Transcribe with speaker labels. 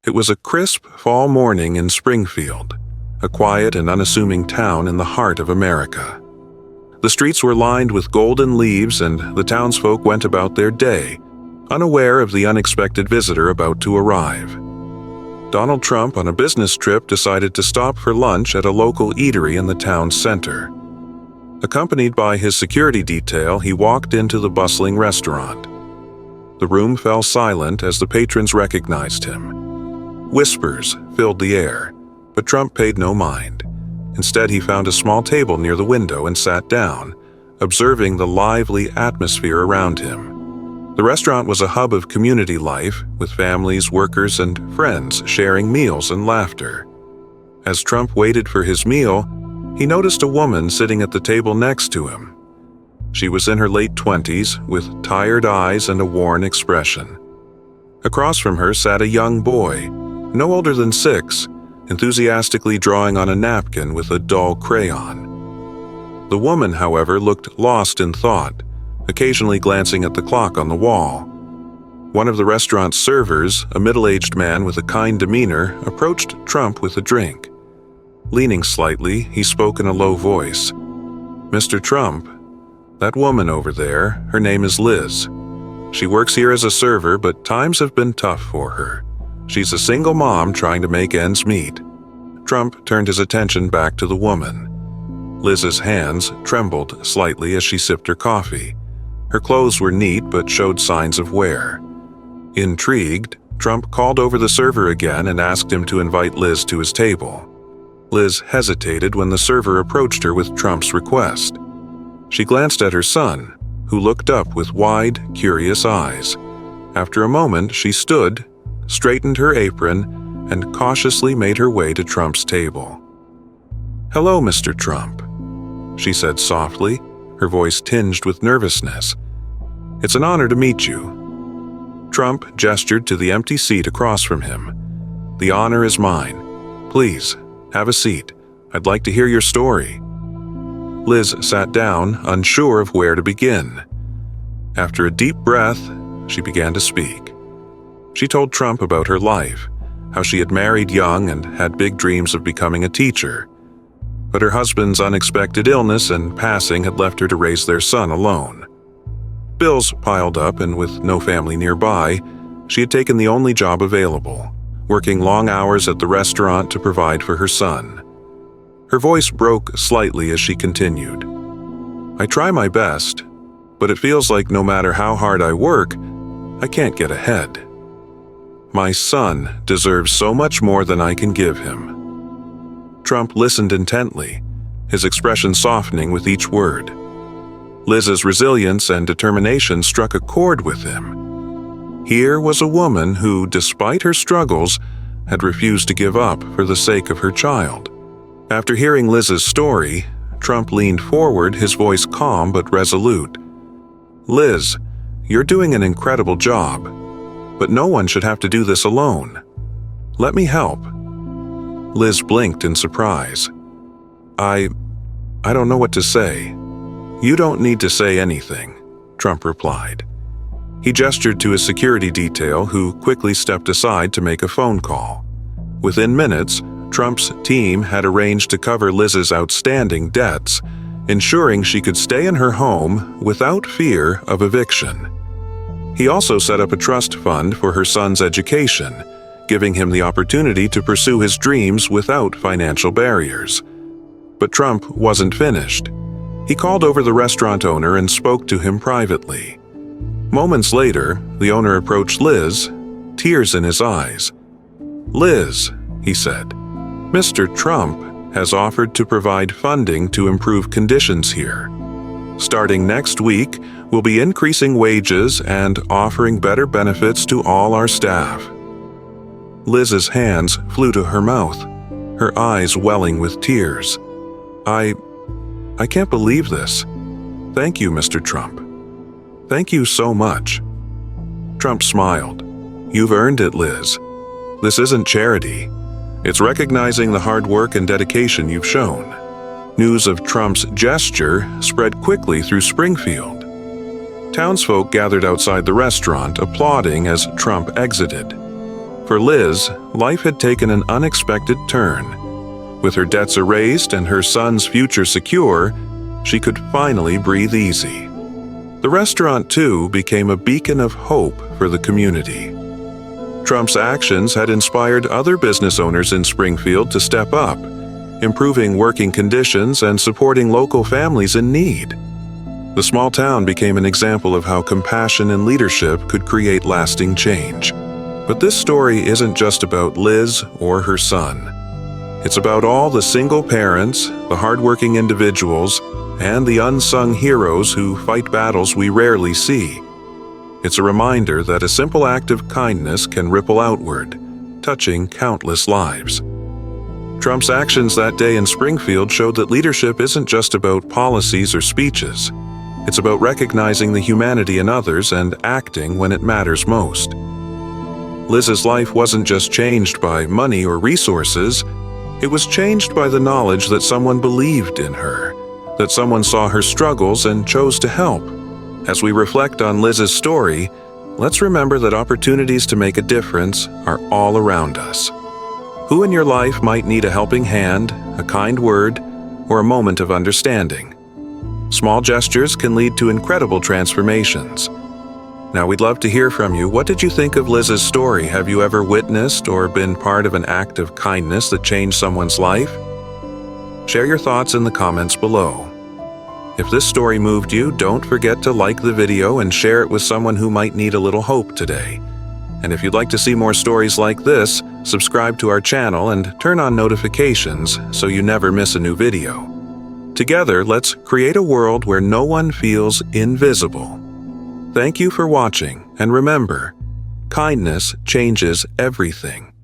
Speaker 1: It was a crisp fall morning in Springfield, a quiet and unassuming town in the heart of America. The streets were lined with golden leaves, and the townsfolk went about their day, unaware of the unexpected visitor about to arrive. Donald Trump, on a business trip, decided to stop for lunch at a local eatery in the town's center. Accompanied by his security detail, he walked into the bustling restaurant. The room fell silent as the patrons recognized him. Whispers filled the air, but Trump paid no mind. Instead, he found a small table near the window and sat down, observing the lively atmosphere around him. The restaurant was a hub of community life, with families, workers, and friends sharing meals and laughter. As Trump waited for his meal, he noticed a woman sitting at the table next to him. She was in her late 20s, with tired eyes and a worn expression. Across from her sat a young boy, no older than 6, enthusiastically drawing on a napkin with a dull crayon. The woman, however, looked lost in thought, occasionally glancing at the clock on the wall. One of the restaurant's servers, a middle-aged man with a kind demeanor, approached Trump with a drink. Leaning slightly, he spoke in a low voice. "Mr. Trump, that woman over there, her name is Liz. She works here as a server, but times have been tough for her. She's a single mom trying to make ends meet." Trump turned his attention back to the woman. Liz's hands trembled slightly as she sipped her coffee. Her clothes were neat but showed signs of wear. Intrigued, Trump called over the server again and asked him to invite Liz to his table. Liz hesitated when the server approached her with Trump's request. She glanced at her son, who looked up with wide, curious eyes. After a moment, she stood, straightened her apron, and cautiously made her way to Trump's table. "Hello, Mr. Trump," she said softly, her voice tinged with nervousness. "It's an honor to meet you." Trump gestured to the empty seat across from him. "The honor is mine. Please, have a seat. I'd like to hear your story." Liz sat down, unsure of where to begin. After a deep breath, she began to speak. She told Trump about her life, how she had married young and had big dreams of becoming a teacher. But her husband's unexpected illness and passing had left her to raise their son alone. Bills piled up, and with no family nearby, she had taken the only job available, working long hours at the restaurant to provide for her son. Her voice broke slightly as she continued. "I try my best, but it feels like no matter how hard I work, I can't get ahead. My son deserves so much more than I can give him." Trump listened intently, his expression softening with each word. Liz's resilience and determination struck a chord with him. Here was a woman who, despite her struggles, had refused to give up for the sake of her child. After hearing Liz's story, Trump leaned forward, his voice calm but resolute. "Liz, you're doing an incredible job. But no one should have to do this alone. Let me help." Liz blinked in surprise. I don't know what to say." "You don't need to say anything," Trump replied. He gestured to his security detail, who quickly stepped aside to make a phone call. Within minutes, Trump's team had arranged to cover Liz's outstanding debts, ensuring she could stay in her home without fear of eviction. He also set up a trust fund for her son's education, giving him the opportunity to pursue his dreams without financial barriers. But Trump wasn't finished. He called over the restaurant owner and spoke to him privately. Moments later, the owner approached Liz, tears in his eyes. "Liz," he said, "Mr. Trump has offered to provide funding to improve conditions here. Starting next week, we'll be increasing wages and offering better benefits to all our staff." Liz's hands flew to her mouth, her eyes welling with tears. I can't believe this. Thank you, Mr. Trump. Thank you so much." Trump smiled. "You've earned it, Liz. This isn't charity. It's recognizing the hard work and dedication you've shown." News of Trump's gesture spread quickly through Springfield. Townsfolk gathered outside the restaurant, applauding as Trump exited. For Liz, life had taken an unexpected turn. With her debts erased and her son's future secure, she could finally breathe easy. The restaurant, too, became a beacon of hope for the community. Trump's actions had inspired other business owners in Springfield to step up, improving working conditions and supporting local families in need. The small town became an example of how compassion and leadership could create lasting change. But this story isn't just about Liz or her son. It's about all the single parents, the hardworking individuals, and the unsung heroes who fight battles we rarely see. It's a reminder that a simple act of kindness can ripple outward, touching countless lives. Trump's actions that day in Springfield showed that leadership isn't just about policies or speeches. It's about recognizing the humanity in others and acting when it matters most. Liz's life wasn't just changed by money or resources. It was changed by the knowledge that someone believed in her, that someone saw her struggles and chose to help. As we reflect on Liz's story, let's remember that opportunities to make a difference are all around us. Who in your life might need a helping hand, a kind word, or a moment of understanding? Small gestures can lead to incredible transformations. Now, we'd love to hear from you. What did you think of Liz's story? Have you ever witnessed or been part of an act of kindness that changed someone's life? Share your thoughts in the comments below. If this story moved you, don't forget to like the video and share it with someone who might need a little hope today. And if you'd like to see more stories like this, subscribe to our channel and turn on notifications so you never miss a new video. Together, let's create a world where no one feels invisible. Thank you for watching, and remember, kindness changes everything.